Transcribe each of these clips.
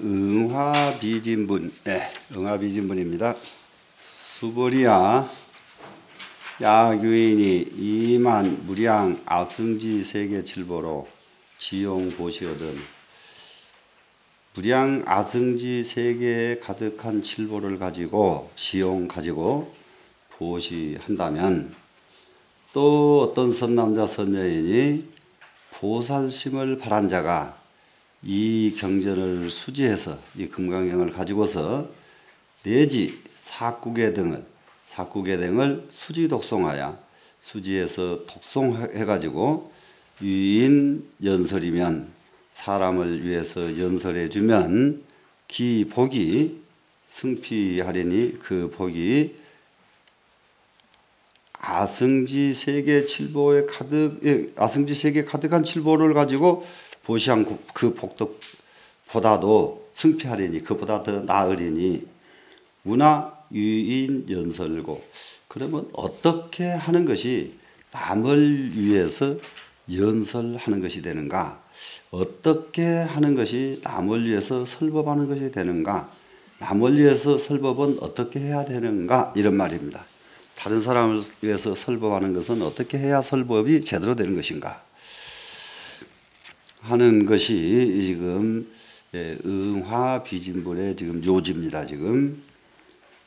응화비진분, 응화비진분입니다. 수보리야 야규인이 이만 무량 아승지 세계 칠보로 지용 보시거든. 무량 아승지 세계에 가득한 칠보를 가지고 지용 가지고 보시한다면 또 어떤 선남자 선여인이 보살심을 바란 자가 이 경전을 수지해서 이 금강경을 가지고서 내지 사국의 등을 수지 독송하여 수지해서 독송해 가지고 유인 연설이면 사람을 위해서 연설해 주면 기 복이 승피하리니 그 복이 아승지 세계 가득한 칠보를 가지고 보시한 그 복덕보다도 승피하리니 그보다 더 나으리니 문화 유인 연설고. 그러면 어떻게 하는 것이 남을 위해서 연설하는 것이 되는가? 어떻게 하는 것이 남을 위해서 설법하는 것이 되는가? 남을 위해서 설법은 어떻게 해야 되는가? 이런 말입니다. 다른 사람을 위해서 설법하는 것은 어떻게 해야 설법이 제대로 되는 것인가 하는 것이 지금 응화비진분의 지금 요지입니다. 지금.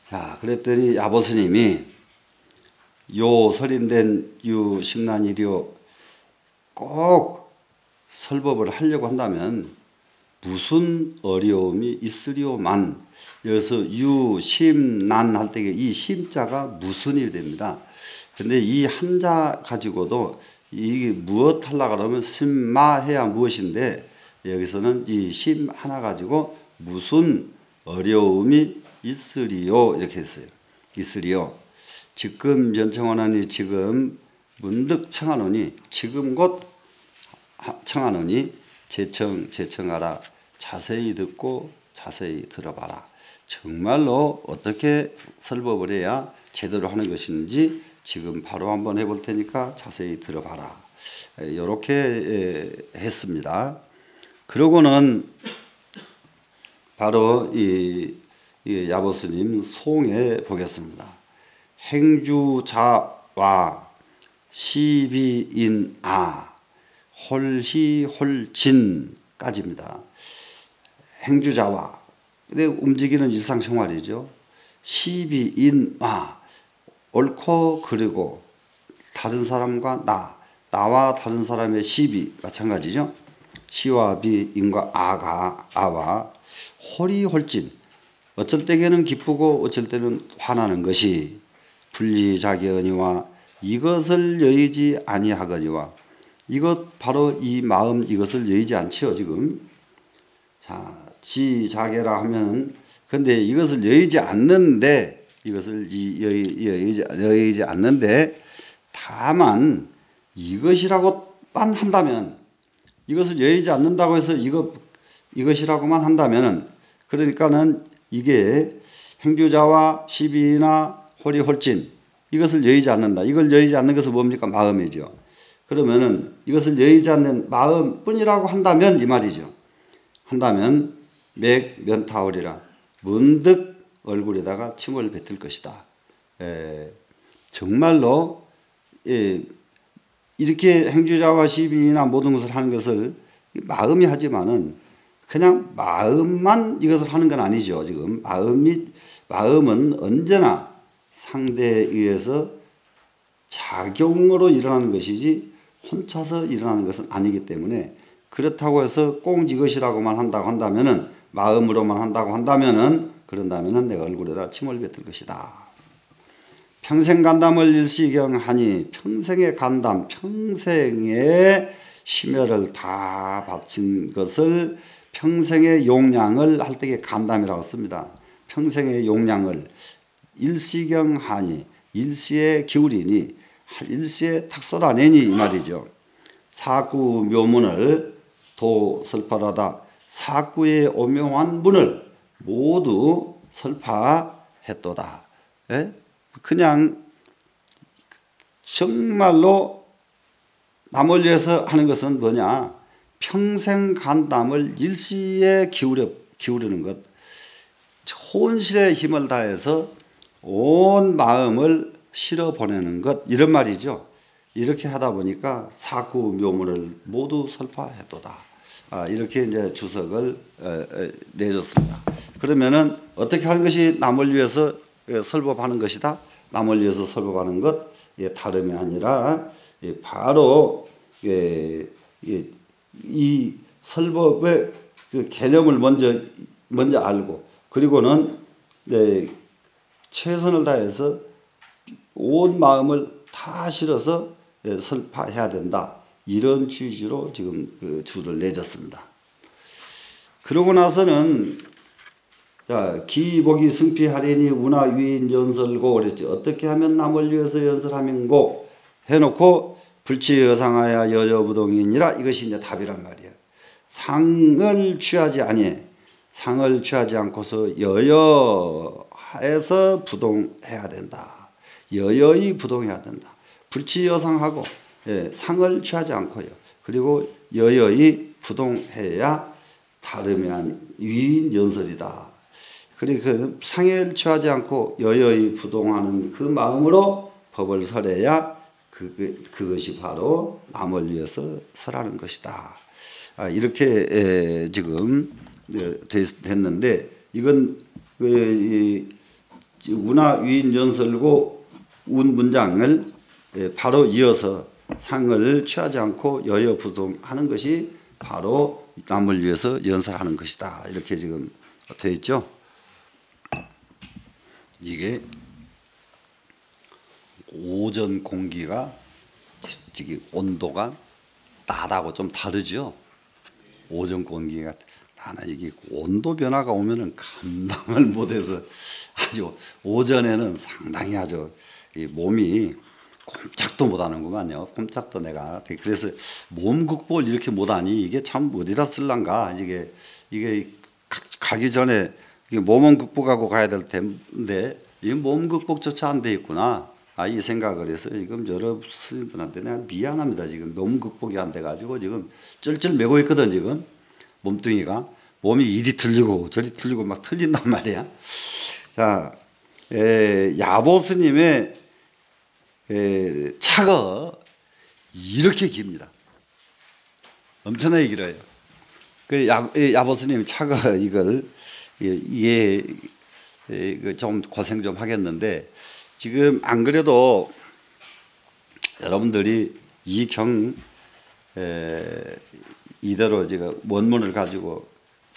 자, 그랬더니 야보스님이 요 설인된 유 심난이료 꼭 설법을 하려고 한다면 무슨 어려움이 있으리오만, 여기서 유, 심, 난 할 때 이 심자가 무슨이 됩니다. 근데 이 한자 가지고도 이게 무엇 하려고 그러면 심마 해야 무엇인데, 여기서는 이 심 하나 가지고 무슨 어려움이 있으리요 이렇게 했어요. 있으리요. 지금 전청하노니 지금 문득 청하노니 지금 곧 청하노니 제청하라. 자세히 듣고 자세히 들어봐라. 정말로 어떻게 설법을 해야 제대로 하는 것인지 지금 바로 한번 해볼 테니까 자세히 들어봐라. 이렇게 했습니다. 그러고는 바로 이 야보스님 송해 보겠습니다. 행주자와 시비인아 홀시홀진까지입니다. 행주자와, 근데 움직이는 일상생활이죠. 시비인아 옳고 그르고 다른 사람과 나와 다른 사람의 시비 마찬가지죠. 시와 비인과 아와 홀이홀진, 어쩔 때에는 기쁘고 어쩔 때는 화나는 것이 분리자기언니와 이것을 여의지 아니하거니와, 이것 바로 이 마음 이것을 여의지 않지요 지금. 자, 지자계라 하면 근데 이것을 여의지 않는데, 이것을 여의지 않는데 다만 이것이라고만 한다면, 이것을 여의지 않는다고 해서 이것이라고만 한다면은, 그러니까는 이게 행주자와 시비나 홀이홀진 이것을 여의지 않는다. 이걸 여의지 않는 것은 뭡니까? 마음이죠. 그러면은 이것을 여의지 않는 마음뿐이라고 한다면 이 말이죠. 한다면 맥면타오리라 문득 얼굴에다가 침을 뱉을 것이다. 정말로 이렇게 행주자와 시비나 모든 것을 하는 것을 마음이 하지만은 그냥 마음만 이것을 하는 건 아니죠. 지금 마음은 언제나 상대에 의해서 작용으로 일어나는 것이지 혼자서 일어나는 것은 아니기 때문에, 그렇다고 해서 꼭 이것이라고만 한다고 한다면은, 마음으로만 한다고 한다면은, 그런다면은 내 얼굴에다 침을 뱉을 것이다. 평생 간담을 일시경하니, 평생의 간담, 평생의 심혈을 다 바친 것을 평생의 용량을 할 때에 간담이라고 씁니다. 평생의 용량을 일시경하니, 일시에 기울이니, 일시에 탁 쏟아내니 이 말이죠. 사구 묘문을 도설파하다, 사구의 오묘한 문을 모두 설파했도다. 그냥 정말로 남을 위해서 하는 것은 뭐냐? 평생 간담을 일시에 기울이는 것, 혼신의 힘을 다해서 온 마음을 실어 보내는 것, 이런 말이죠. 이렇게 하다 보니까 사구 묘문을 모두 설파했도다. 이렇게 이제 주석을 내줬습니다. 그러면은 어떻게 하는 것이 남을 위해서 설법하는 것이다. 남을 위해서 설법하는 것, 다름이 아니라 바로 이 설법의 그 개념을 먼저 알고, 그리고는 최선을 다해서 온 마음을 다 실어서 설파해야 된다. 이런 취지로 지금 그 주를 내줬습니다. 그러고 나서는 기복이 승피하리니 우나 위인 연설고 그랬죠. 어떻게 하면 남을 위해서 연설하면고 해놓고 불치여상하야 여여부동이니라, 이것이 이제 답이란 말이에요. 상을 취하지 않고서 여여해서 부동해야 된다. 여여히 부동해야 된다. 불치여상하고 상을 취하지 않고요. 그리고 여여히 부동해야 다름이 아닌 위인 연설이다. 그리고 그 상을 취하지 않고 여여히 부동하는 그 마음으로 법을 설해야 그것이 바로 남을 위해서 설하는 것이다. 이렇게 지금 됐는데, 이건 운하 위인 연설고 운 문장을 바로 이어서 상을 취하지 않고 여여부동하는 것이 바로 남을 위해서 연설하는 것이다. 이렇게 지금 되어 있죠. 이게 오전 공기가 온도가 낮하고 좀 다르죠. 오전 공기가 이게 온도 변화가 오면은 감당을 못해서 아주 오전에는 상당히 아주 이 몸이 꼼짝도 못하는구만요. 꼼짝도 내가. 그래서 몸 극복을 이렇게 못하니 이게 참 어디다 쓸란가. 이게 가기 전에 몸은 극복하고 가야 될 텐데 이 몸 극복조차 안 돼 있구나. 이 생각을 해서 지금 여러 스님들한테 내가 미안합니다. 지금 몸 극복이 안 돼가지고 지금 쩔쩔매고 있거든. 지금 몸뚱이가 몸이 이리 틀리고 저리 틀리고 막 틀린단 말이야. 자, 야보 스님의 차가 이렇게 깁니다. 엄청나게 길어요. 그 야보 스님 차가 이걸 좀 고생 좀 하겠는데, 지금 안 그래도 여러분들이 이 경 이대로 지금 원문을 가지고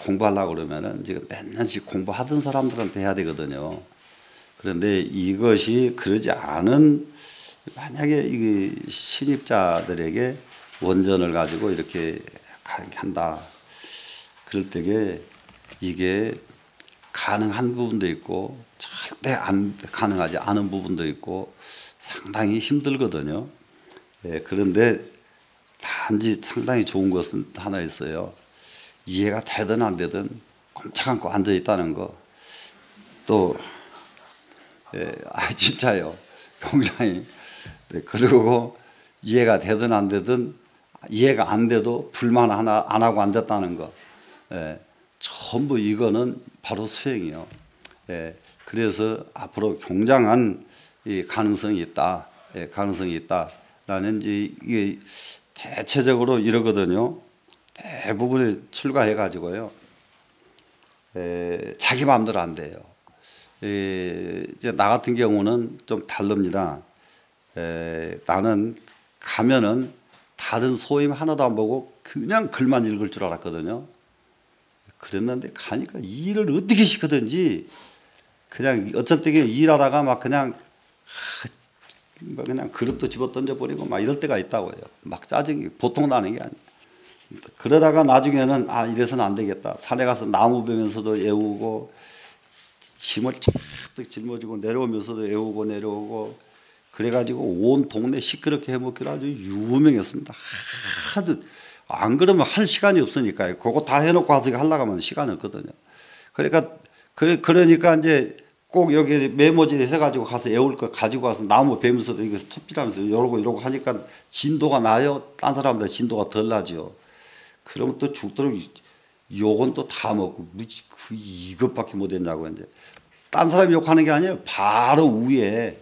공부하려고 그러면은 지금 몇 년씩 공부하던 사람들한테 해야 되거든요. 그런데 이것이 그러지 않은, 만약에 이 신입자들에게 원전을 가지고 이렇게 한다. 그럴 때에 이게 가능한 부분도 있고 절대 안 가능하지 않은 부분도 있고 상당히 힘들거든요. 그런데 단지 상당히 좋은 것은 하나 있어요. 이해가 되든 안 되든 꼼짝 않고 앉아 있다는 거. 또 진짜요. 굉장히. 그리고 이해가 되든 안 되든, 이해가 안 돼도 불만 하나 안 하고 앉았다는 거. 전부 이거는 바로 수행이요. 그래서 앞으로 굉장한 이 가능성이 있다. 가능성이 있다. 나는 이게 대체적으로 이러거든요. 대부분이 출가해 가지고요. 자기 마음대로 안 돼요. 이제 나 같은 경우는 좀 다릅니다. 나는 가면은 다른 소임 하나도 안 보고 그냥 글만 읽을 줄 알았거든요. 그랬는데 가니까 일을 어떻게 시키든지 그냥 어쩔 때 일하다가 막 그냥 그릇도 집어 던져버리고 막 이럴 때가 있다고요. 막 짜증이 보통 나는 게 아니에요. 그러다가 나중에는 이래서는 안 되겠다. 산에 가서 나무 베면서도 애우고 짐을 착득 짊어지고 내려오면서도 애우고 내려오고 그래가지고 온 동네 시끄럽게 해먹기로 아주 유명했습니다. 하도 안 그러면 할 시간이 없으니까요. 그거 다 해놓고 와서 하려고 하면 시간이 없거든요. 그러니까 이제 꼭 여기 메모지에 해가지고 가서 애울 거 가지고 와서 나무 베면서도 이거 톱질하면서 이러고 하니까 진도가 나요. 딴 사람들 진도가 덜 나죠. 그러면 또 죽도록 욕은 또 다 먹고 이것밖에 못했냐고. 이제 딴 사람이 욕하는 게 아니에요. 바로 위에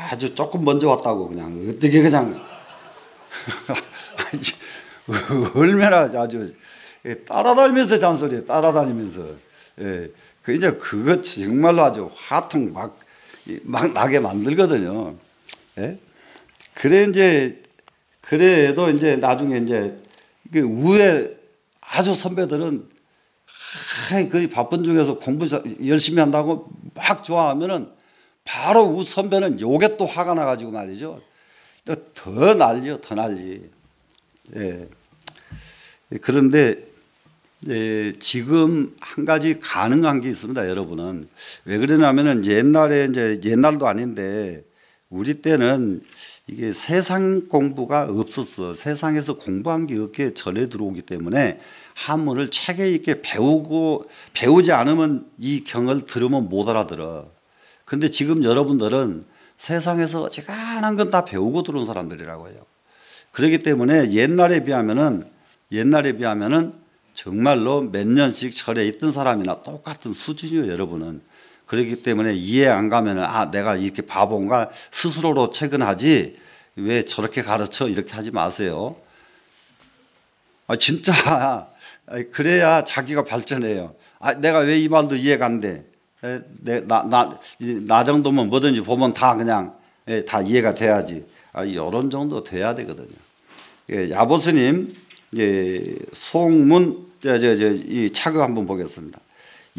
아주 조금 먼저 왔다고 그냥 어떻게 그냥 얼마나 아주 따라다니면서 잔소리예요. 따라다니면서. 예. 그 이제 그거 정말로 아주 화통 막 나게 만들거든요. 예? 그래 이제 그래도 이제 나중에 이제 위에 아주 선배들은 거의 바쁜 중에서 공부 열심히 한다고 막 좋아하면은 바로 우 선배는 요게 또 화가 나가지고 말이죠. 더 난리요, 더 난리. 예. 그런데 지금 한 가지 가능한 게 있습니다, 여러분은. 왜 그러냐면은 옛날에 이제 옛날도 아닌데 우리 때는 이게 세상 공부가 없었어. 세상에서 공부한 게 없게 전해 들어오기 때문에 한문을 체계 있게 배우지 않으면 이 경을 들으면 못 알아들어. 근데 지금 여러분들은 세상에서 어지간한 건 다 배우고 들어온 사람들이라고 해요. 그렇기 때문에 옛날에 비하면은 정말로 몇 년씩 절에 있던 사람이나 똑같은 수준이에요, 여러분은. 그렇기 때문에 이해 안 가면은 내가 이렇게 바본가 스스로로 체근하지 왜 저렇게 가르쳐 이렇게 하지 마세요. 진짜 그래야 자기가 발전해요. 내가 왜 이 말도 이해가 안 돼. 나 정도면 뭐든지 보면 다 그냥 다 이해가 돼야지. 이런 정도 돼야 되거든요. 야보스님 송문 이 차극 한번 보겠습니다.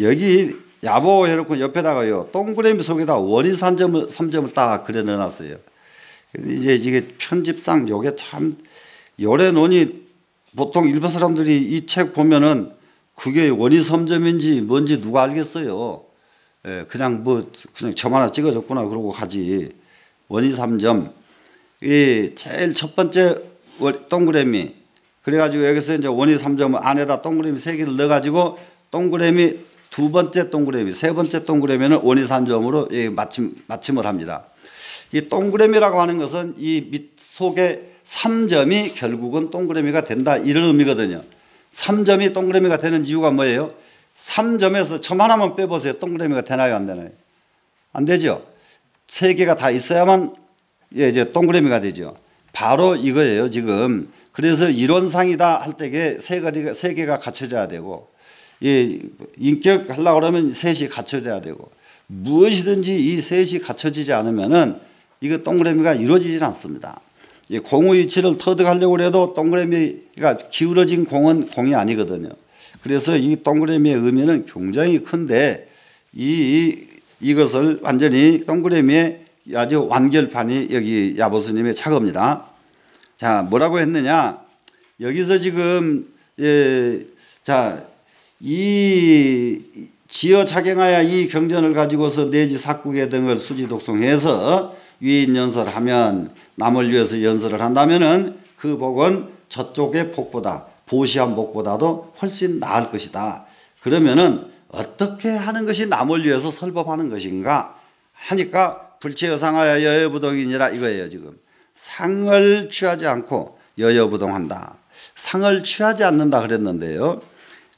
여기 야보 해놓고 옆에다가요 동그라미 속에다 원인 3점을 딱 그려 넣어놨어요. 이제 이게 편집상 요게 참 요래 논이 보통 일반 사람들이 이 책 보면은 그게 원인 3점인지 뭔지 누가 알겠어요. 그냥 그냥 점 하나 찍어줬구나 그러고 가지. 원인 3점. 이 제일 첫 번째 동그라미. 그래가지고 여기서 이제 원인 3점 안에다 동그라미 3개를 넣어가지고 동그라미 두 번째 동그라미, 세 번째 동그라미는 원인 3점으로 마침을 합니다. 이 동그라미라고 하는 것은 이 밑 속에 3점이 결국은 동그라미가 된다 이런 의미거든요. 3점이 동그라미가 되는 이유가 뭐예요? 3점에서 점 하나만 빼보세요. 동그라미가 되나요, 안 되나요? 안 되죠. 3개가 다 있어야만 이제 동그라미가 되죠. 바로 이거예요, 지금. 그래서 이론상이다 할 때에 3개가 갖춰져야 되고, 인격 하려고 그러면 3이 갖춰져야 되고, 무엇이든지 이 3이 갖춰지지 않으면은 이거 동그라미가 이루어지지 않습니다. 공의 위치를 터득하려고 해도 동그라미가 기울어진 공은 공이 아니거든요. 그래서 이 동그라미의 의미는 굉장히 큰데 이것을 완전히 동그라미의 아주 완결판이 여기 야보스님의 차거입니다. 자, 뭐라고 했느냐? 여기서 지금 이 지어 작용하여 이 경전을 가지고서 내지 사국의 등을 수지 독송해서 위인 연설하면 남을 위해서 연설을 한다면은 그 복은 저쪽의 복보다 보시한 복보다도 훨씬 나을 것이다. 그러면은 어떻게 하는 것이 남을 위해서 설법하는 것인가 하니까 불체여상하여 여여부동이니라 이거예요. 지금 상을 취하지 않고 여여부동한다. 상을 취하지 않는다 그랬는데요.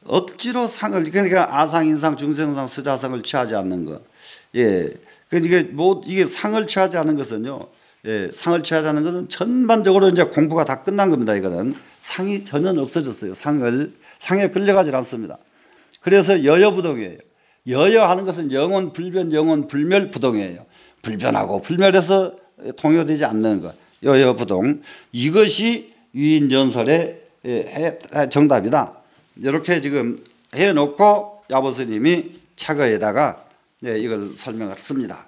억지로 상을, 그러니까 아상, 인상, 중생상, 수자상을 취하지 않는 것. 이게 상을 취하지 않는 것은요. 상을 취하지 않는 것은 전반적으로 이제 공부가 다 끝난 겁니다. 이거는 상이 전혀 없어졌어요. 상에 끌려가지 않습니다. 그래서 여여부동이에요. 여여하는 것은 영원 불변, 영원 불멸 부동이에요. 불변하고 불멸해서 통요되지 않는 것. 여여부동. 이것이 위인전설의 정답이다. 이렇게 지금 해놓고 야보스님이 차거에다가 이걸 설명을 씁니다.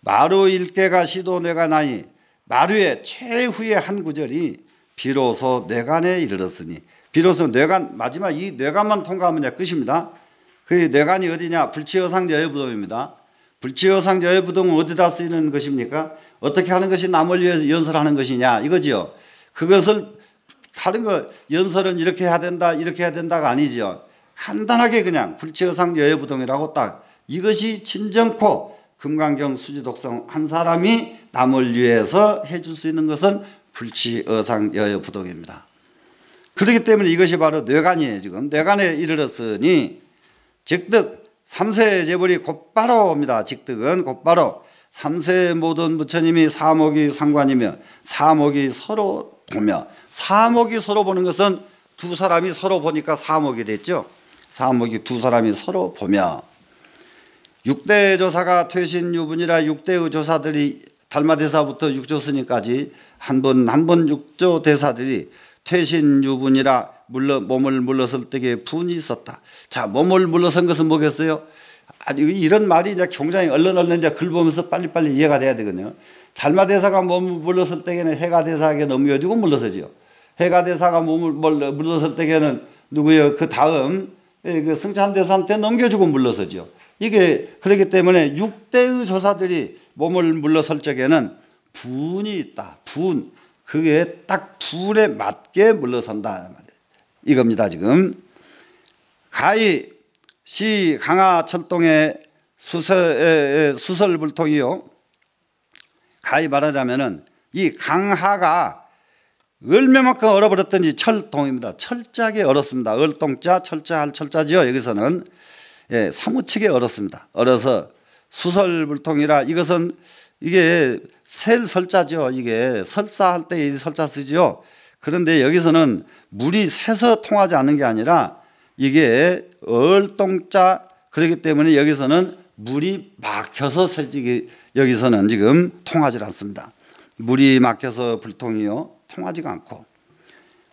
마루일개가 시도 뇌관하니 마루의 최후의 한 구절이 비로소 뇌관에 이르렀으니 비로소 뇌관 마지막 이 뇌관만 통과하면 끝입니다. 그 뇌관이 어디냐? 불치여상 여여부동입니다. 불치여상 여여부동은 어디다 쓰이는 것입니까? 어떻게 하는 것이 남을 위해서 연설하는 것이냐 이거지요. 그것을 다른 거 연설은 이렇게 해야 된다 이렇게 해야 된다가 아니죠. 간단하게 그냥 불치여상 여여부동이라고 딱 이것이 진정코 금강경 수지독성 한 사람이 남을 위해서 해줄 수 있는 것은 불치여상 여여부동입니다. 그렇기 때문에 이것이 바로 뇌관이에요. 지금 뇌관에 이르렀으니 직득 삼세 재벌이 곧바로 옵니다. 직득은 곧바로 삼세 모든 부처님이 사목이 상관이며 사목이 서로 보며, 사목이 서로 보는 것은 두 사람이 서로 보니까 사목이 됐죠. 사목이 두 사람이 서로 보며, 육대 조사가 퇴신 유분이라 육대의 조사들이 달마대사부터 육조스님까지 한 번 한 번 육조 대사들이 퇴신 유분이라 몸을 물러설 때에 분이 있었다. 자, 몸을 물러선 것은 뭐겠어요? 이런 말이 이제 굉장히 얼른 이제 글 보면서 빨리빨리 이해가 돼야 되거든요. 달마대사가 몸을 물러설 때에는 해가대사에게 넘겨주고 물러서죠. 해가대사가 몸을 물러설 때에는 누구요? 그 다음 그 승찬대사한테 넘겨주고 물러서죠. 이게 그렇기 때문에 육대의 조사들이 몸을 물러설 적에는 분이 있다. 분. 그게 딱 분에 맞게 물러선다. 이겁니다, 지금. 가히 시 강하 철동의 수설불통이요. 가히 말하자면은 이 강하가 얼마만큼 얼어버렸던지 철동입니다. 철저하게 얼었습니다. 얼동자, 철저할 철자지요. 여기서는 사무치게 얼었습니다. 얼어서 수설불통이라, 이것은 이게 셀 설자죠. 이게 설사할 때 이 설자 쓰죠. 그런데 여기서는 물이 새서 통하지 않는 게 아니라 이게 얼동자, 그렇기 때문에 여기서는 물이 막혀서 설지기, 여기서는 지금 통하지 않습니다. 물이 막혀서 불통이요. 통하지가 않고.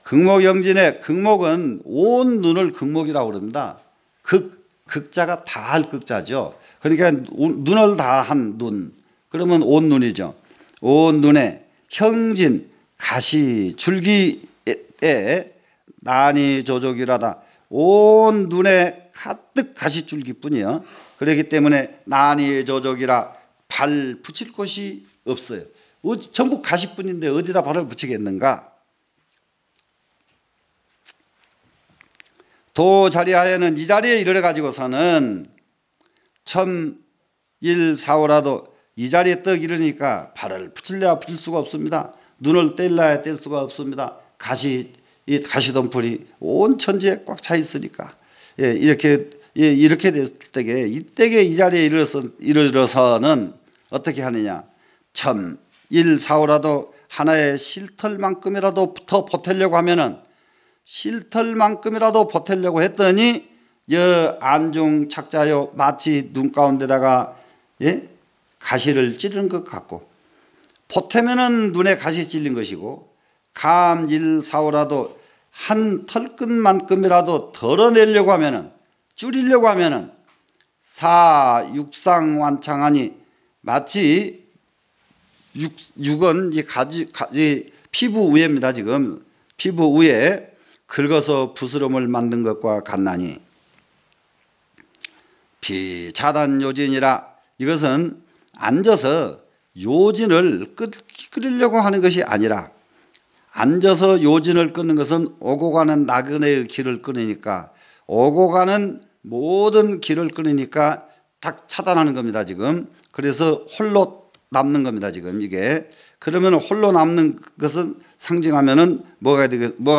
극목영진의 극목은 온 눈을 극목이라고 그럽니다. 극자가 다할 극자죠. 그러니까 눈을 다한 눈. 그러면 온 눈이죠. 온 눈에 형진, 가시, 줄기에 난이 조족이라다. 온 눈에 가득 가시줄기뿐이요. 그렇기 때문에 난이 조족이라 발 붙일 곳이 없어요. 전부 가시뿐인데 어디다 발을 붙이겠는가? 도 자리하에는 이 자리에 이르러 가지고서는 첨일사오라도 이 자리에 떡 이르니까 발을 붙일래야 붙일 수가 없습니다. 눈을 뗄래야 뗄 수가 없습니다. 이 가시덤불이 온 천지에 꽉 차 있으니까. 이렇게 됐을 때에, 이때에 이 자리에 이르러서는 어떻게 하느냐? 첨일사오라도 하나의 실털만큼이라도 더 보태려고 하면은, 실털만큼이라도 보태려고 했더니 안중 착자요, 마치 눈 가운데다가 가시를 찌르는 것 같고, 보태면은 눈에 가시 찔린 것이고, 감일사오라도 한 털끝만큼이라도 덜어내려고 하면은, 줄이려고 하면은 사육상완창하니, 마치 육은 이 피부 위에입니다. 지금 피부 위에 긁어서 부스럼을 만든 것과 같나니, 비차단요진이라, 이것은 앉아서 요진을 끓이려고 하는 것이 아니라, 앉아서 요진을 끊는 것은 오고 가는 나그네의 길을 끊으니까, 오고 가는 모든 길을 끊으니까 딱 차단하는 겁니다. 지금. 그래서 홀로 남는 겁니다. 지금 이게. 그러면 홀로 남는 것은 상징하면은 뭐가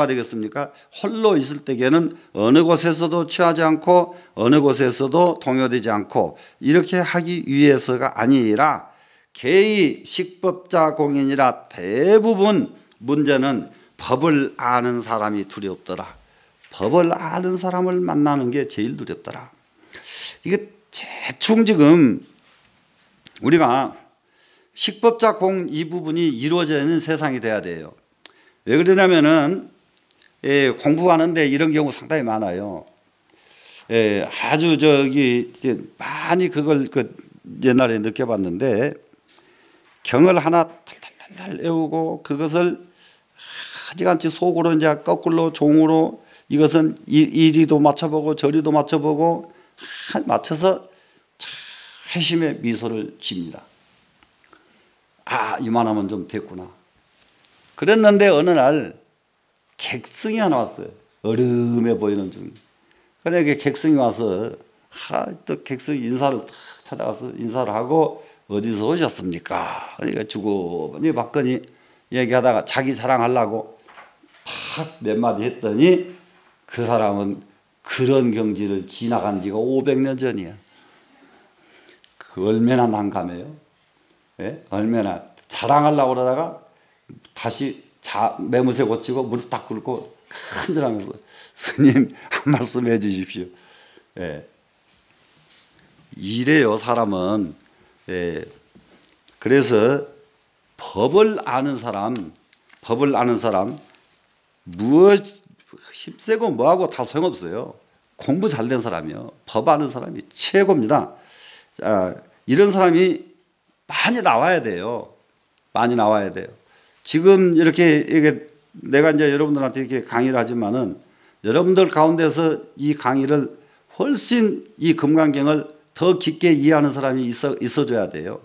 되겠습니까? 홀로 있을 때에는 어느 곳에서도 취하지 않고 어느 곳에서도 동요되지 않고 이렇게 하기 위해서가 아니라, 개의 식법자 공인이라 대부분 문제는 법을 아는 사람이 두렵더라. 법을 아는 사람을 만나는 게 제일 두렵더라. 이게 대충 지금 우리가 식법자 공 이 부분이 이루어져 있는 세상이 돼야 돼요. 왜 그러냐면은 공부하는데 이런 경우 상당히 많아요. 아주 많이 그걸 옛날에 느껴봤는데, 경을 하나 달달달 외우고 그것을 하지간치 속으로 이제 거꾸로 종으로 이것은 이리도 맞춰보고 저리도 맞춰보고 맞춰서 회심의 미소를 짓니다. 이만하면 좀 됐구나. 그랬는데 어느 날 객승이 하나 왔어요. 얼음해 보이는 중이. 그러니까 객승이 와서 또 객승 인사를 찾아가서 인사를 하고, 어디서 오셨습니까? 그러니까 주고받니 받거니 얘기하다가 자기 자랑하려고 탁 몇 마디 했더니 그 사람은 그런 경지를 지나간 지가 500년 전이야. 그 얼마나 난감해요. 예? 얼마나 자랑하려고 그러다가 다시 매무새 고치고 무릎 딱 꿇고 큰절하면서 스님 한 말씀 해주십시오. 예. 이래요 사람은. 예. 그래서 법을 아는 사람 무엇 힘세고 뭐하고 다 소용없어요. 공부 잘된 사람이요. 법 아는 사람이 최고입니다. 자, 이런 사람이 많이 나와야 돼요. 많이 나와야 돼요. 지금 이게 내가 이제 여러분들한테 이렇게 강의를 하지만은 여러분들 가운데서 이 강의를 훨씬 이 금강경을 더 깊게 이해하는 사람이 있어줘야 돼요.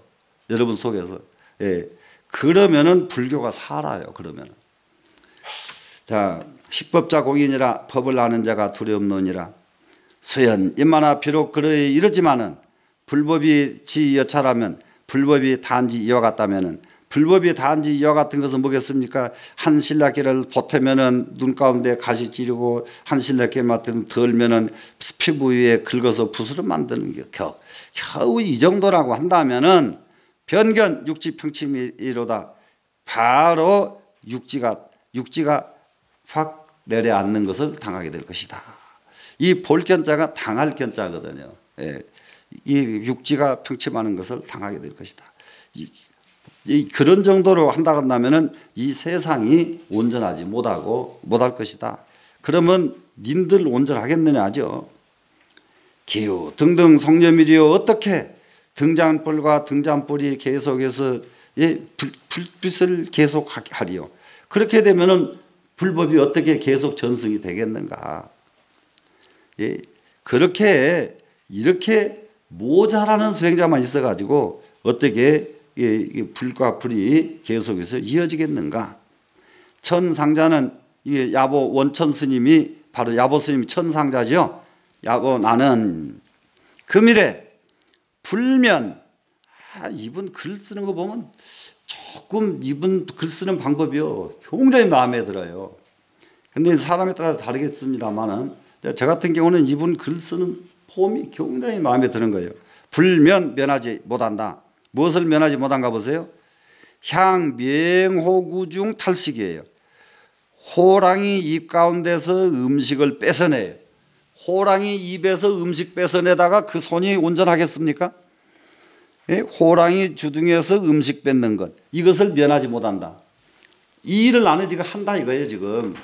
여러분 속에서. 예. 그러면은 불교가 살아요. 그러면은. 자, 식법자 공인이라 법을 아는 자가 두려움노니라. 수연 임마나 비록 그러에 이르지만은 불법이 지 여차라면 불법이 단지 이와 같다면은 불법이 단지 이와 같은 것은 뭐겠습니까? 한 신라기를 보태면은 눈 가운데 가시 찌르고 한 신라기 맡은 덜면은 피부 위에 긁어서 붓으로 만드는 게 겨우 이 정도라고 한다면은 변견 육지 평침이로다. 바로 육지가 확 내려앉는 것을 당하게 될 것이다. 이 볼견자가 당할 견자거든요. 예. 이 육지가 평침하는 것을 당하게 될 것이다. 그런 정도로 한다고 한다면은 이 세상이 온전하지 못할 것이다. 그러면 님들 온전하겠느냐죠. 기후 등등 성념이리요 어떻게 등잔불과 등잔불이 계속해서 불빛을 계속하리요. 그렇게 되면은 불법이 어떻게 계속 전승이 되겠는가. 예, 그렇게 이렇게 모자라는 수행자만 있어가지고 어떻게 불과 불이 계속해서 이어지겠는가. 천상자는 야보 원천 스님이 바로 야보 스님이 천상자죠. 야보 나는 금일에 불면 이분 글 쓰는 거 보면 조금 이분 글 쓰는 방법이요 굉장히 마음에 들어요. 근데 사람에 따라 다르겠습니다만은 저 같은 경우는 이분 글 쓰는 폼이 굉장히 마음에 드는 거예요. 불면 면하지 못한다. 무엇을 면하지 못한가 보세요. 향명호구중 탈식이에요. 호랑이 입 가운데서 음식을 뺏어내요. 호랑이 입에서 음식 뺏어내다가 그 손이 온전하겠습니까? 예? 호랑이 주둥이에서 음식 뺏는 것, 이것을 면하지 못한다. 이 일을 나는 지금 한다 이거예요 지금.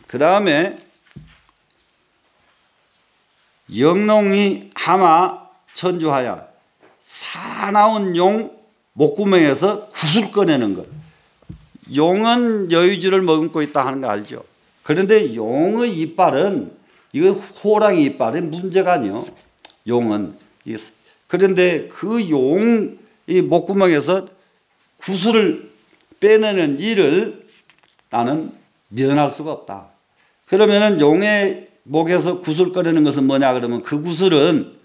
그 다음에 영농이 하마 천주하야 사나운 용 목구멍에서 굿을 꺼내는 것. 용은 여유주를 머금고 있다 하는 거 알죠? 그런데 용의 이빨은 이거 호랑이 이빨의 문제가 아니요. 용은. 그런데 그 용 이 목구멍에서 구슬을 빼내는 일을 나는 면할 수가 없다. 그러면은 용의 목에서 구슬 꺼내는 것은 뭐냐 그러면 그 구슬은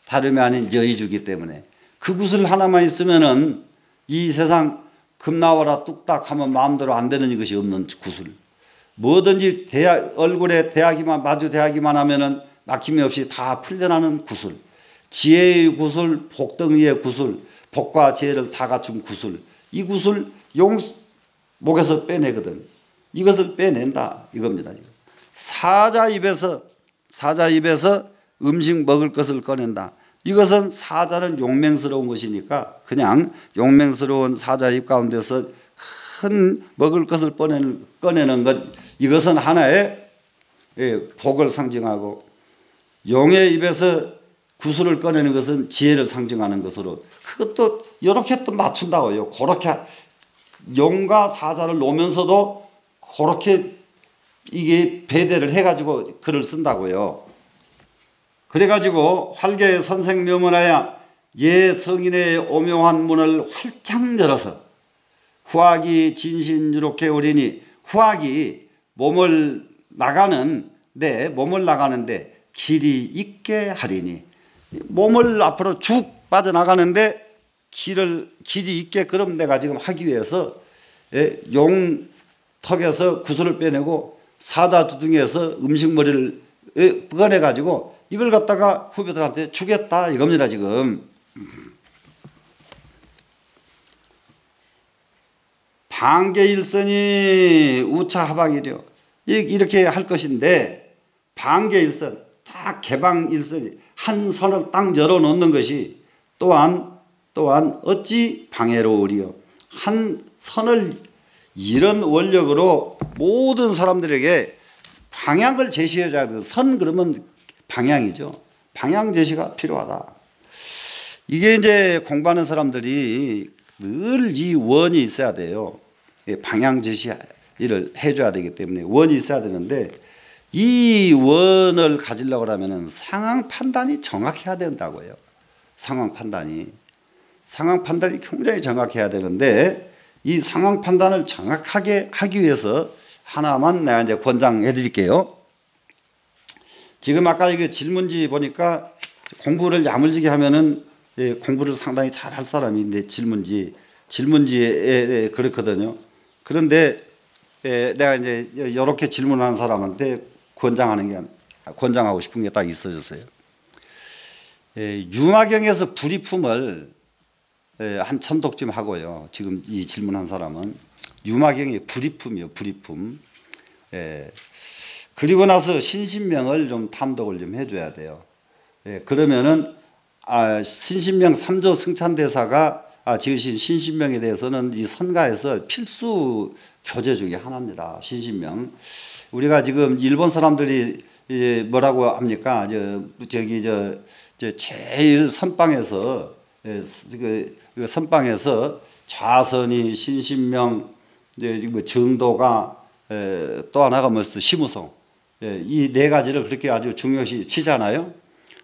다름이 아닌 여의주기 때문에 그 구슬 하나만 있으면은 이 세상 금 나와라 뚝딱 하면 마음대로 안 되는 것이 없는 구슬. 뭐든지 얼굴에 마주 대하기만 하면은 막힘이 없이 다 풀려나는 구슬. 지혜의 구슬, 복덩이의 구슬, 복과 지혜를 다 갖춘 구슬. 이 구슬 용 목에서 빼내거든. 이것을 빼낸다 이겁니다. 사자 입에서 음식 먹을 것을 꺼낸다. 이것은 사자는 용맹스러운 것이니까 그냥 용맹스러운 사자 입 가운데서 큰 먹을 것을 꺼내는 것, 이것은 하나의 복을 상징하고, 용의 입에서 구슬을 꺼내는 것은 지혜를 상징하는 것으로 그것도 이렇게 또 맞춘다고요. 그렇게 용과 사자를 놓으면서도 그렇게 이게 배대를 해가지고 글을 쓴다고요. 그래가지고 활계 선생묘문하여 예 성인의 오묘한 문을 활짝 열어서 후학이 진신유롭게 오리니, 후학이 몸을 나가는데 길이 있게 하리니, 몸을 앞으로 쭉 빠져나가는데 길이 있게끔 내가 지금 하기 위해서 턱에서 구슬을 빼내고 사자주둥이에서 음식머리를 꺼내가지고 이걸 갖다가 후배들한테 주겠다 이겁니다. 지금 방계일선이 우차하방이려 이렇게 할 것인데, 방계일선 딱 개방일선이 한 선을 딱 열어놓는 것이 또한 어찌 방해로우리요. 한 선을 이런 원력으로 모든 사람들에게 방향을 제시해줘야 돼요. 선 그러면 방향이죠. 방향 제시가 필요하다. 이게 이제 공부하는 사람들이 늘 이 원이 있어야 돼요. 방향 제시를 해줘야 되기 때문에 원이 있어야 되는데, 이 원을 가지려고 하면 상황 판단이 정확해야 된다고요. 상황 판단이 굉장히 정확해야 되는데, 이 상황 판단을 정확하게 하기 위해서 하나만 내가 이제 권장해 드릴게요. 지금 아까 이게 질문지 보니까 공부를 야물지게 하면은 공부를 상당히 잘 할 사람인데 질문지에 그렇거든요. 그런데 내가 이제 이렇게 질문하는 사람한테 권장하고 싶은 게 딱 있어졌어요. 유마경에서 불이품을 한 천독쯤 하고요. 지금 이 질문한 사람은 유마경의 불이품이요. 불이품. 그리고 나서 신신명을 좀 탐독을 좀 해줘야 돼요. 그러면은 신신명 3조 승찬대사가 지으신 신신명에 대해서는 이 선가에서 필수 교재 중에 하나입니다. 신신명. 우리가 지금 일본 사람들이 이제 뭐라고 합니까? 제일 선방에서 그 선방에서 좌선이 신신명, 정도가 또 하나가 뭐였어? 심우성. 이 네 가지를 그렇게 아주 중요시 치잖아요.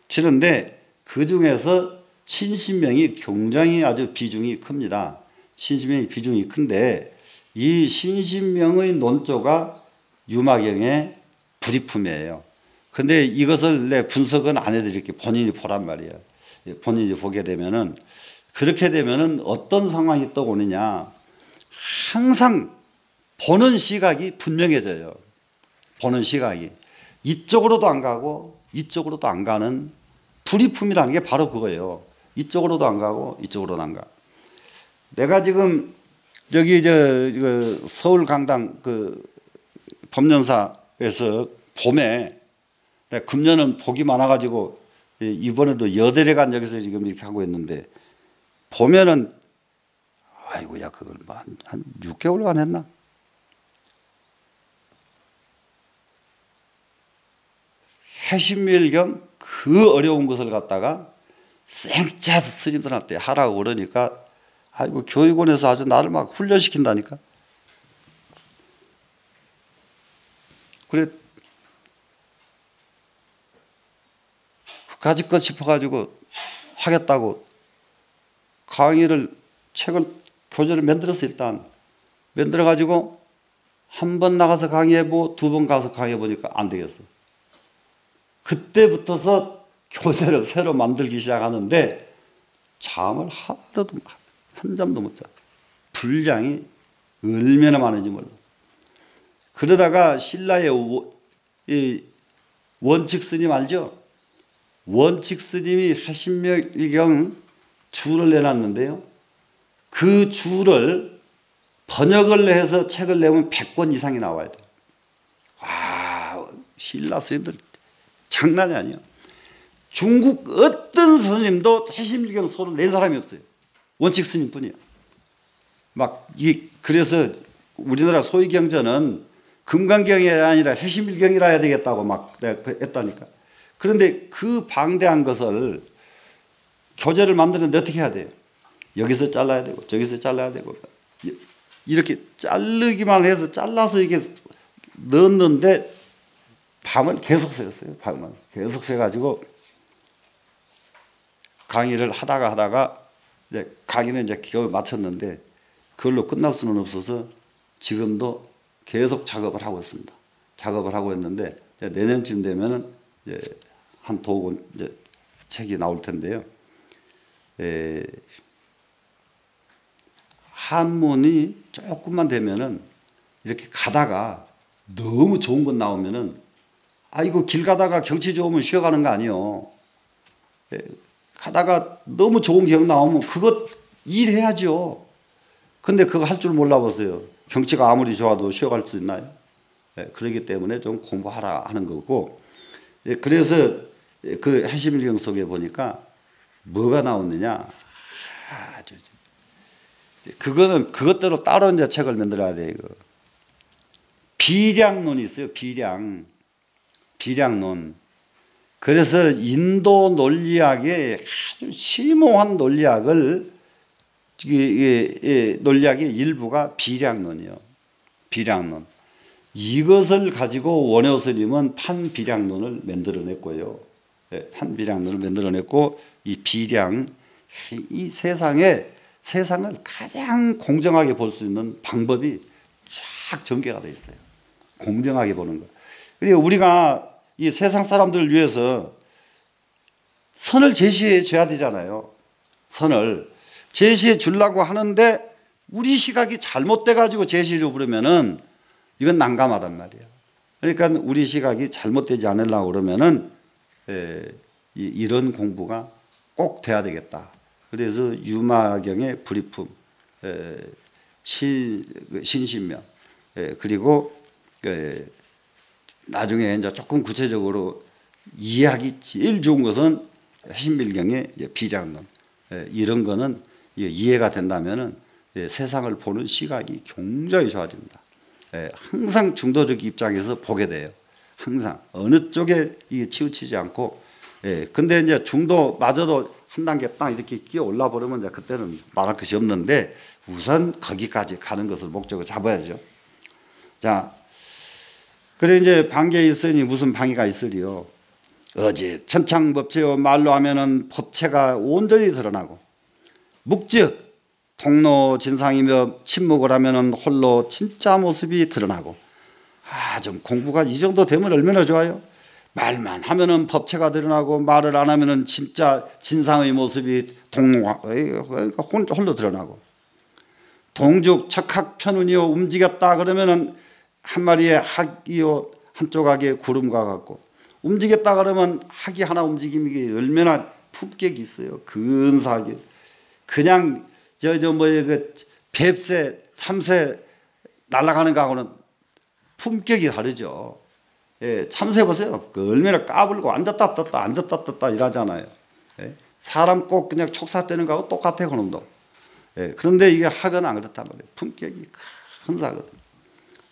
치는데 그 중에서 신신명이 굉장히 아주 비중이 큽니다. 신신명이 비중이 큰데 이 신신명의 논조가 유마경의 불이품이에요. 근데 이것을 내 분석은 안 해드릴게요. 본인이 보란 말이에요. 본인이 보게 되면은, 그렇게 되면은 어떤 상황이 떠오르냐. 항상 보는 시각이 분명해져요. 보는 시각이. 이쪽으로도 안 가고 이쪽으로도 안 가는 불이품이라는 게 바로 그거예요. 이쪽으로도 안 가고 이쪽으로도 안 가. 내가 지금 여기 서울 강당 그 법연사에서 봄에 금년은 복이 많아가지고 이번에도 여대례간 여기서 지금 이렇게 하고 있는데, 봄에는 아이고야 그걸 한 6개월간 했나? 해신멸경 그 어려운 것을 갖다가 생짜 스님들한테 하라고 그러니까, 아이고 교육원에서 아주 나를 막 훈련시킨다니까. 그래 가지껏 싶어가지고 하겠다고 책을 교재를 만들어서 일단 만들어가지고 한 번 나가서 강의해보고 두 번 가서 강의해보니까 안 되겠어. 그때부터서 교재를 새로 만들기 시작하는데 잠을 하루도 한 잠도 못 자. 분량이 얼마나 많은지 몰라. 그러다가 신라의 원칙 스님 알죠? 원칙 스님이 해신멸경 주를 내놨는데요. 그 주를 번역을 해서 책을 내면 100권 이상이 나와야 돼요. 신라 스님들 장난이 아니에요. 중국 어떤 스님도 해신멸경 소를 낸 사람이 없어요. 원칙 스님뿐이에요. 그래서 우리나라 소위경전은 금강경이 아니라 해신멸경이라 해야 되겠다고 막 했다니까. 그런데 그 방대한 것을 교재를 만드는데 어떻게 해야 돼요? 여기서 잘라야 되고 저기서 잘라야 되고 이렇게 자르기만 해서 잘라서 이게 넣었는데 밤을 계속 새었어요. 밤을 계속 새가지고 강의를 하다가 이제 강의는 이제 겨우 마쳤는데 그걸로 끝날 수는 없어서 지금도 계속 작업을 하고 있습니다. 작업을 하고 있는데 내년쯤 되면은 이제 한 도권 이제 책이 나올 텐데요. 한문이 조금만 되면은 이렇게 가다가 너무 좋은 것 나오면은 이거 길 가다가 경치 좋으면 쉬어가는 거 아니요. 가다가 너무 좋은 경 나오면 그거 일해야죠. 근데 그거 할 줄 몰라보세요. 경치가 아무리 좋아도 쉬어갈 수 있나요? 그렇기 때문에 좀 공부하라 하는 거고. 그래서 그 해심일경 속에 보니까 뭐가 나오느냐. 그거는 그것대로 따로 이제 책을 만들어야 돼요. 이거. 비량론이 있어요. 비량론. 그래서 인도 논리학의 아주 심오한 논리학을 논리학의 일부가 비량론이요. 비량론. 이것을 가지고 원효 스님은 판비량론을 만들어냈고요. 판비량론을 만들어냈고 이 비량, 이 세상을 가장 공정하게 볼 수 있는 방법이 쫙 전개가 되어 있어요. 공정하게 보는 거. 그리고 우리가 이 세상 사람들을 위해서 선을 제시해 줘야 되잖아요. 선을 제시해 주려고 하는데 우리 시각이 잘못돼 가지고 제시해 줘 버리면은 이건 난감하단 말이에요. 그러니까 우리 시각이 잘못되지 않으려고 그러면은 이런 공부가 꼭 돼야 되겠다. 그래서 유마경의 불이품, 신신명, 그리고 나중에 이제 조금 구체적으로 이해하기 제일 좋은 것은 해심밀경의 비량론. 이런 거는 이해가 된다면은 세상을 보는 시각이 굉장히 좋아집니다. 항상 중도적 입장에서 보게 돼요. 항상 어느 쪽에 이게 치우치지 않고. 근데 이제 중도마저도 한 단계 딱 이렇게 끼어 올라 버리면 이제 그때는 말할 것이 없는데 우선 거기까지 가는 것을 목적으로 잡아야죠. 자, 그래 이제 방계에 있으니 무슨 방해가 있으리요. 어제 천창법체요 말로 하면은 법체가 온전히 드러나고 묵즉 통로 진상이며 침묵을 하면은 홀로 진짜 모습이 드러나고. 좀 공부가 이 정도 되면 얼마나 좋아요. 말만 하면은 법체가 드러나고 말을 안 하면은 진짜 진상의 모습이 홀로 드러나고. 동죽 척학 편운이요 움직였다 그러면은 한 마리의 학이요 한쪽 학의 구름과 같고. 움직였다 그러면 학이 하나 움직임이 얼마나 품격이 있어요. 근사하게. 그냥 그 뱁새 참새 날아가는 거하고는 품격이 다르죠. 참새 보세요. 그 얼마나 까불고 앉았다 떴다 앉았다 떴다 이러잖아요. 사람 꼭 그냥 촉사되는 거하고 똑같아요. 그놈도. 그런데 이게 학은 안 그렇단 말이에요. 품격이 근사하거든.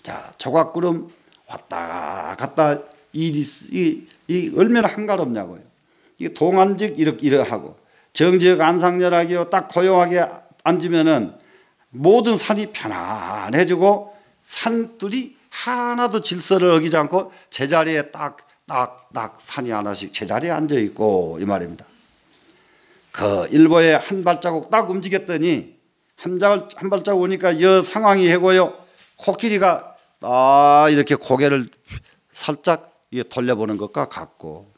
자, 조각구름 왔다 갔다 이 얼마나 한가롭냐고요. 이게 동안직 이렇게 하고 정지역 안상열하기요 딱 고요하게 앉으면은 모든 산이 편안해지고 산들이 하나도 질서를 어기지 않고 제자리에 딱 산이 하나씩 제자리에 앉아 있고 이 말입니다. 그 일보에 한 발자국 딱 움직였더니 한 발자국 오니까 여 상황이 해고요. 코끼리가 이렇게 고개를 살짝 돌려보는 것과 같고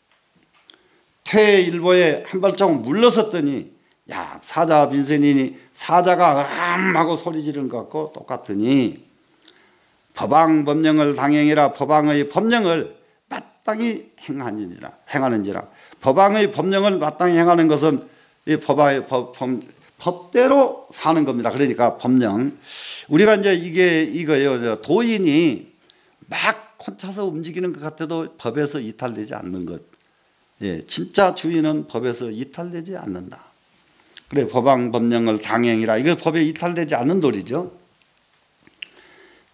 퇴일보에 한 발자국 물러섰더니 야 사자 빈센이니 사자가 하고 소리 지르는 것 같고 똑같으니 법왕 법령을 당행이라 법왕의 법령을 마땅히 행하는지라. 법왕의 법령을 마땅히 행하는 것은 이 법왕의 법대로 사는 겁니다. 그러니까 법령. 우리가 이제 이거요. 도인이 막 혼자서 움직이는 것 같아도 법에서 이탈되지 않는 것. 진짜 주인은 법에서 이탈되지 않는다. 그래 법왕 법령을 당행이라. 이거 법에 이탈되지 않는 도리죠.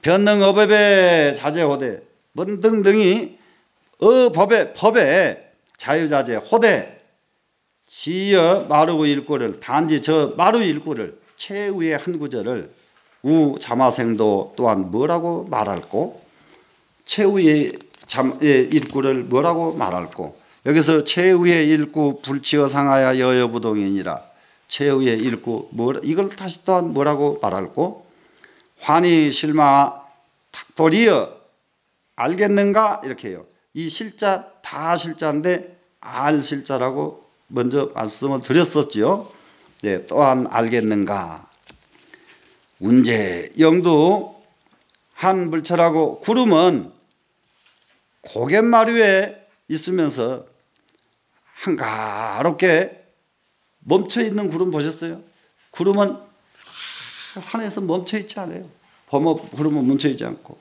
변능 어법에 자제호대 등등이 법에 자유자재 호대 지어 마루 일구를 단지 저 마루 일구를 최후의 한 구절을 우 자마생도 또한 뭐라고 말할꼬. 최후의 일구를 뭐라고 말할꼬. 여기서 최후의 일구 불치어 상하야 여여부동이니라. 최후의 일구 이걸 다시 또한 뭐라고 말할꼬. 환희 실마 도리어 알겠는가 이렇게 해요. 이 실자 다 실자인데 알 실자라고 먼저 말씀을 드렸었죠. 또한 알겠는가. 운제 영도 한 불철하고 구름은 고갯말 위에 있으면서 한가롭게 멈춰 있는 구름 보셨어요? 구름은 산에서 멈춰 있지 않아요. 구름은 멈춰 있지 않고.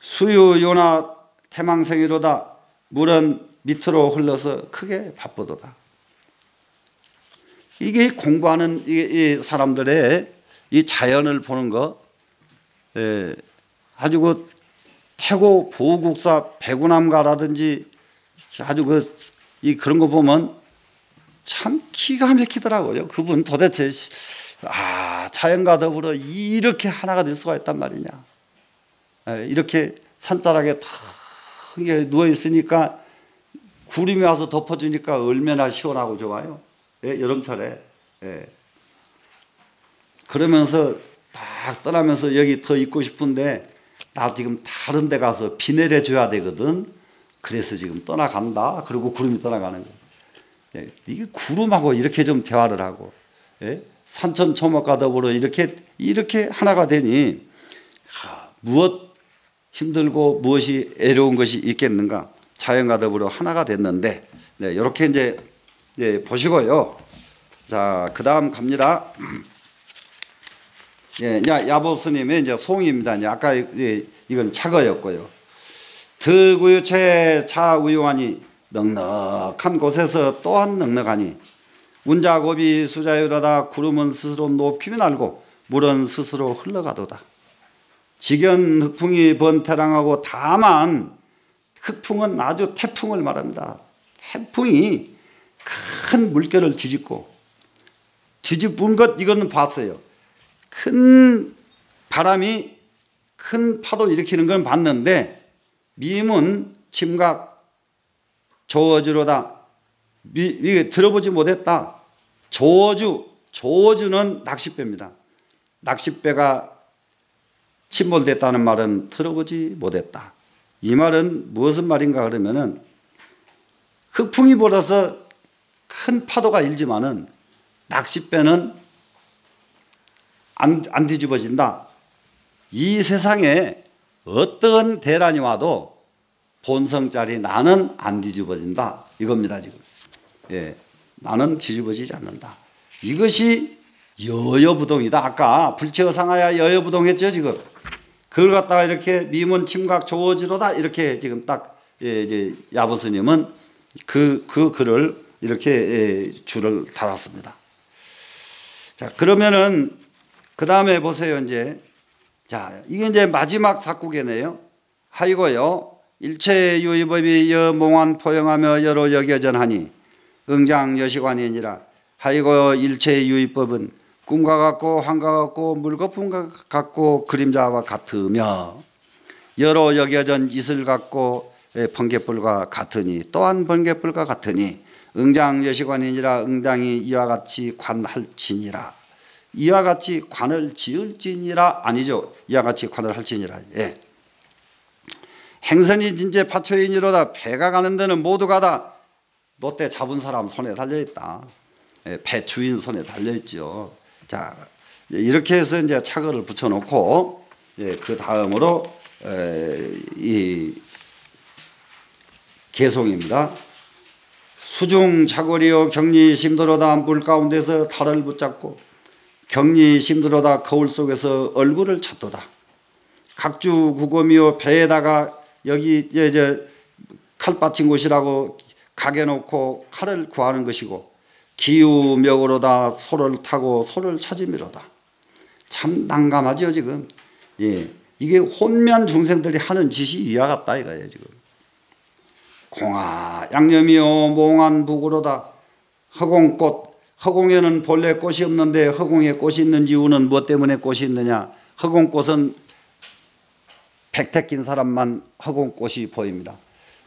수유요나 태망생이로다. 물은 밑으로 흘러서 크게 바쁘도다. 이게 공부하는 이 사람들의 이 자연을 보는 거, 아주 그 태고 보국사 백운함가라든지 아주 그런 거 보면 참 기가 막히더라고요. 그분 도대체 자연과 더불어 이렇게 하나가 될 수가 있단 말이냐. 이렇게 산자락에 탁 누워 있으니까 구름이 와서 덮어주니까 얼마나 시원하고 좋아요. 여름철에. 그러면서 딱 떠나면서 여기 더 있고 싶은데 나 지금 다른 데 가서 비 내려줘야 되거든. 그래서 지금 떠나간다. 그리고 구름이 떠나가는 거예요. 이게 구름하고 이렇게 좀 대화를 하고, 산천초목과 더불어 이렇게 하나가 되니 무엇 힘들고 무엇이 애로운 것이 있겠는가. 자연과 더불어 하나가 됐는데, 이렇게 이제 보시고요. 자, 그 다음 갑니다. 야보스님의 이제 송입니다. 이제 아까 이건 차거였고요. 득우유체 차우유하니 넉넉한 곳에서 또한 넉넉하니 운자고비 수자유라다. 구름은 스스로 높이면 알고 물은 스스로 흘러가도다. 직연 흑풍이 번태랑하고 다만 흑풍은 아주 태풍을 말합니다. 태풍이 큰 물결을 뒤집은 것 이거는 봤어요. 큰 바람이 큰 파도 일으키는 건 봤는데 미문 침각 조어주로다. 이게 들어보지 못했다. 조어주는 낚싯배입니다. 낚싯배가 침몰됐다는 말은 들어보지 못했다. 이 말은 무슨 말인가 그러면은 흑풍이 불어서 큰 파도가 일지만은 낚싯배는 안 뒤집어진다. 이 세상에 어떤 대란이 와도 본성짜리 나는 안 뒤집어진다. 이겁니다, 지금. 나는 뒤집어지지 않는다. 이것이 여여부동이다. 아까 불체어상하야 여여부동했죠, 지금. 그걸 갖다가 이렇게 미문 침각 조어지로다. 이렇게 지금 딱, 이제 야보스님은 그 글을 이렇게 줄을 달았습니다. 자, 그러면은 그 다음에 보세요, 이제. 자, 이게 이제 마지막 사국이네요. 하이고요. 일체유의법이 여몽환 포용하며 여로 여겨전하니 응장여시관이니라. 하이고 일체유의법은 꿈과 같고 환과 같고 물거품과 같고 그림자와 같으며 여로 여겨전 이슬 같고 번개불과 같으니 또한 번개불과 같으니 응장여시관이니라. 응장이 이와 같이 관할지니라. 이와 같이 관을 지을지니라. 아니죠. 이와 같이 관을 할지니라. 행선이 진제 파초인이로다. 배가 가는 데는 모두가 다 롯데 잡은 사람 손에 달려있다. 배 주인 손에 달려있죠. 자, 이렇게 해서 이제 차거를 붙여놓고, 그 다음으로, 이 개송입니다. 수중 차거리요 경리 심도로다. 물 가운데서 탈을 붙잡고 경리 심도로다. 거울 속에서 얼굴을 찾도다. 각주 구검이요 배에다가 여기 이제 칼 받친 곳이라고 가게 놓고 칼을 구하는 것이고 기우명으로다. 소를 타고 소를 찾음이로다. 참 난감하죠, 지금. 이게 혼미한 중생들이 하는 짓이 이와 같다 이거예요, 지금. 공아 양념이요 몽환 북으로다. 허공꽃. 허공에는 본래 꽃이 없는데 허공에 꽃이 있는 이유는 무엇 때문에 꽃이 있느냐. 허공꽃은 백태 낀 사람만 허공꽃이 보입니다.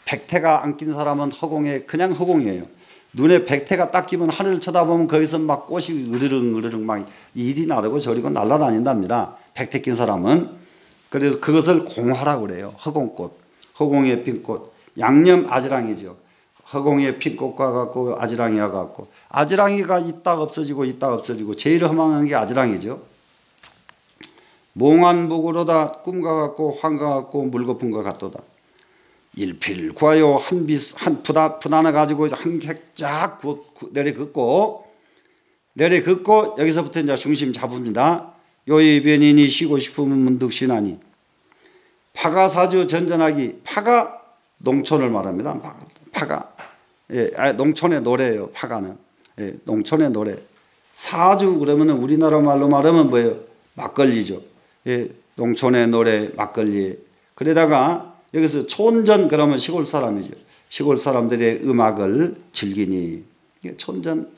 백태가 안 낀 사람은 허공에 그냥 허공이에요. 눈에 백태가 딱 끼면 하늘을 쳐다보면 거기서 막 꽃이 으르릉 막 이리 나르고 저리고 날아다닌답니다. 백태 낀 사람은. 그래서 그것을 공화라고 그래요. 허공꽃. 허공에 핀 꽃. 양념 아지랑이죠. 허공에 핀 꽃과 같고 아지랑이와 같고. 아지랑이가 있다 없어지고 있다 없어지고 제일 허망한 게 아지랑이죠. 몽환묵으로다 꿈과 같고 환과 같고 물거품과 같도다. 일필 구하여 한 부단을 가지고 한 획쫙 내려긋고 여기서부터 이제 중심 잡습니다. 요이변인이 쉬고 싶으면 문득 쉬나니. 파가사주 전전하기. 파가 농촌을 말합니다. 파가. 예, 농촌의 노래예요. 파가는. 예, 농촌의 노래. 사주 그러면 우리나라 말로 말하면 뭐예요? 막걸리죠. 예, 농촌의 노래 막걸리. 그러다가 여기서 촌전 그러면 시골 사람이죠. 시골 사람들의 음악을 즐기니. 이게 촌전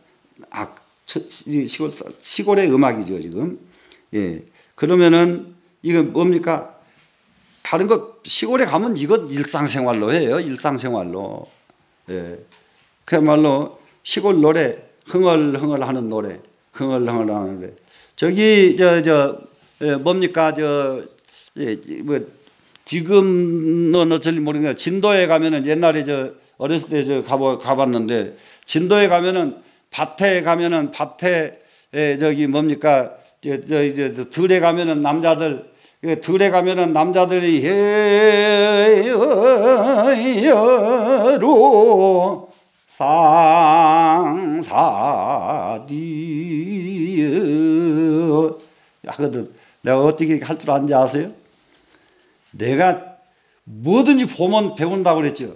시골의 음악이죠 지금. 예, 그러면은 이거 뭡니까? 다른 거 시골에 가면 이거 일상생활로 해요. 일상생활로. 예, 그야말로 시골 노래, 흥얼흥얼하는 노래, 흥얼흥얼하는 노래. 저기 뭡니까 지금은 어쩔지 모르겠는데 진도에 가면은 옛날에 어렸을 때 가봤는데 진도에 가면은 밭에 저기 뭡니까 들에 가면은 남자들이 해로 상사디 하거든. 내가 어떻게 할 줄 아는지 아세요? 내가 뭐든지 보면 배운다고 그랬죠.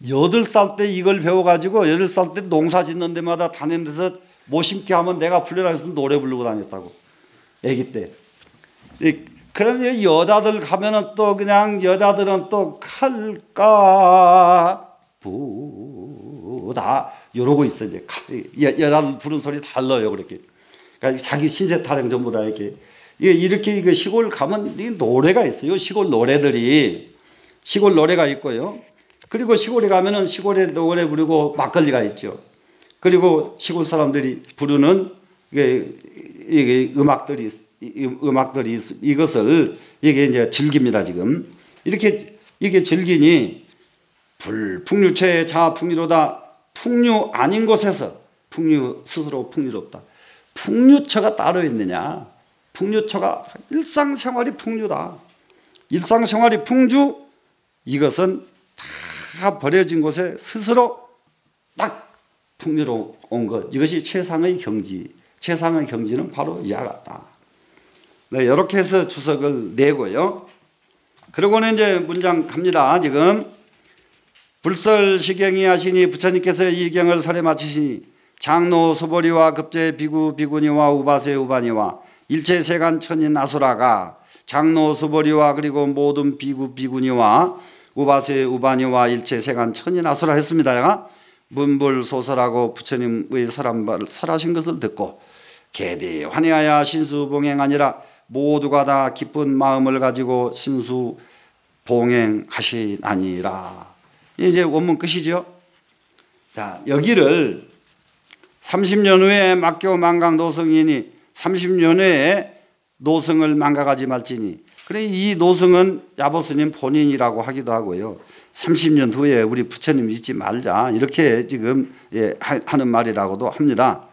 8살 때 이걸 배워가지고 8살 때 농사 짓는 데마다 다니면서 못 심게 하면 내가 불려라서 노래 부르고 다녔다고. 애기 때. 그러면 여자들 가면은 또 그냥 여자들은 또 칼까 부다 이러고 있어. 이제 여자들 부른 소리 달라요. 그렇게. 그러니까 자기 신세 타령 전부 다 이렇게 시골 가면 이 노래가 있어요. 시골 노래가 있고요. 그리고 시골에 가면은 시골에 노래 부르고 막걸리가 있죠. 그리고 시골 사람들이 부르는 이게 음악들이 이것을 이게 이제 즐깁니다. 지금 이게 즐기니 풍류체의 자아 풍류로다. 풍류 아닌 곳에서 풍류 스스로 풍류롭다. 풍류처가 따로 있느냐? 풍류처가 일상생활이 풍류다. 일상생활이 풍주. 이것은 다 버려진 곳에 스스로 딱 풍류로운 것. 이것이 최상의 경지. 최상의 경지는 바로 이와 같다. 네, 이렇게 해서 주석을 내고요. 그러고는 이제 문장 갑니다. 지금 불설시경이 하시니 부처님께서 이 경을 설에 마치시니 장로 수보리와 급제 비구 비구니와 우바세 우바니와 일체 세간 천인 아수라가 장로 수보리와 그리고 모든 비구 비구니와 우바세 우바니와 일체 세간 천인 아수라 했습니다. 문불소설하고 부처님의 설하신 것을 듣고 개디 환희하여 신수봉행하니라. 모두가 다 기쁜 마음을 가지고 신수봉행하시나니라. 이제 원문 끝이죠. 자, 여기를 30년 후에 막교 망각 노성이니 30년 후에 노성을 망각하지 말지니. 그래, 이 노성은 야보스님 본인이라고 하기도 하고요. 30년 후에 우리 부처님 잊지 말자. 이렇게 지금 하는 말이라고도 합니다.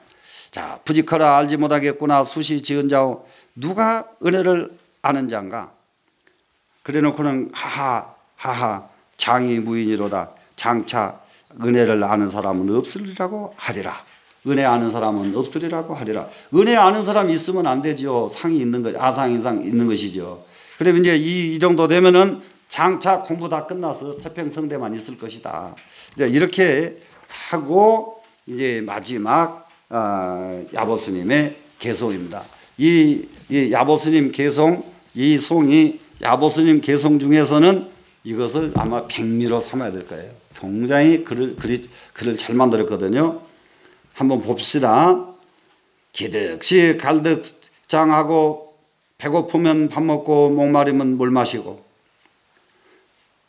자, 부지커라 알지 못하겠구나 수시 지은 자오. 누가 은혜를 아는 자인가? 그래 놓고는 하하 장이 무인이로다. 장차 은혜를 아는 사람은 없으리라고 하리라. 은혜 아는 사람은 없으리라고 하리라. 은혜 아는 사람이 있으면 안 되죠. 상이 있는 것, 아상이상 있는 것이죠. 그러면 이제 이 정도 되면은 장차 공부 다 끝나서 태평성대만 있을 것이다. 이제 이렇게 하고 이제 마지막 야보스님의 개송입니다. 이 야보스님 개송, 이 송이 야보스님 개송 중에서는 이것을 아마 백미로 삼아야 될 거예요. 굉장히 글을 잘 만들었거든요. 한번 봅시다. 기득시 갈득장하고 배고프면 밥 먹고 목마르면 물 마시고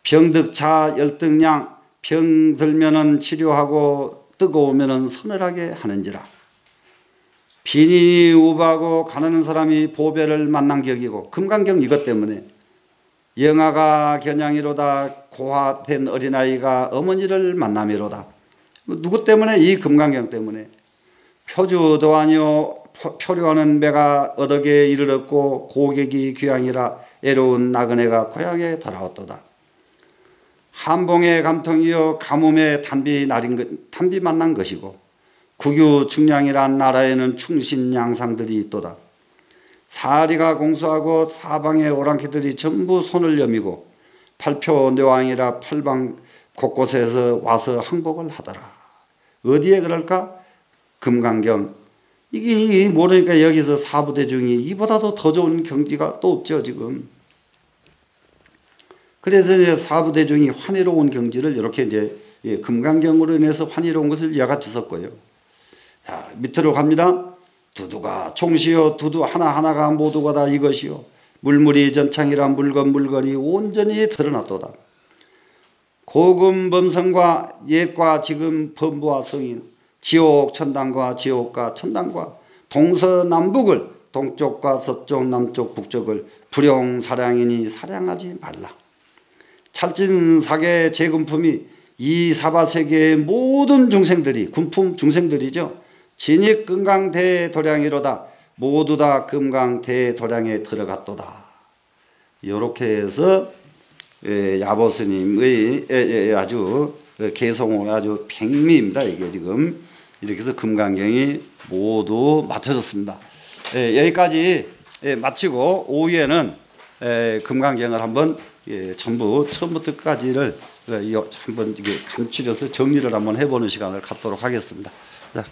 병득차 열등량 병 들면은 치료하고 뜨거우면은 서늘하게 하는지라. 빈인이 우바하고 가난한 사람이 보배를 만난 격이고 금강경 이것 때문에 영아가 겨냥이로다. 고화된 어린아이가 어머니를 만남이로다. 누구 때문에? 이 금강경 때문에. 표주도 아니요 표류하는 매가 어덕에 이르렀고 고객이 귀향이라 애로운 나그네가 고향에 돌아왔도다. 한봉의 감통이여 가뭄에 단비 만난 것이고 국유 측량이란 나라에는 충신 양상들이 있도다. 사리가 공수하고 사방의 오랑캐들이 전부 손을 여미고 팔표 뇌왕이라 팔방 곳곳에서 와서 항복을 하더라. 어디에 그럴까? 금강경. 이게 모르니까 여기서 사부대중이 이보다도 더 좋은 경지가 또 없죠 지금. 그래서 이제 사부대중이 환희로운 경지를 이렇게 이제 금강경으로 인해서 환희로운 것을 여같이 썼고요. 자, 밑으로 갑니다. 두두가 총시여 두두 하나하나가 모두가 다 이것이요 물물이 전창이라 물건이 온전히 드러났도다. 고금 범성과 옛과 지금 범부와 성인 지옥 천당과 지옥과 천당과 동서남북을 동쪽과 서쪽 남쪽 북쪽을 불용사량이니 사량하지 말라. 찰진사계 제금품이 이 사바세계의 모든 중생들이 군품 중생들이죠. 진익금강대도량이로다. 모두 다 금강대도량에 들어갔도다. 이렇게 해서 야보스님의 아주 개성을 아주 백미입니다. 이게 지금 이렇게 해서 금강경이 모두 맞춰졌습니다. 여기까지 마치고 오후에는 금강경을 한번 전부 처음부터 끝까지를 한번 이게 감추려서 정리를 한번 해보는 시간을 갖도록 하겠습니다. 자.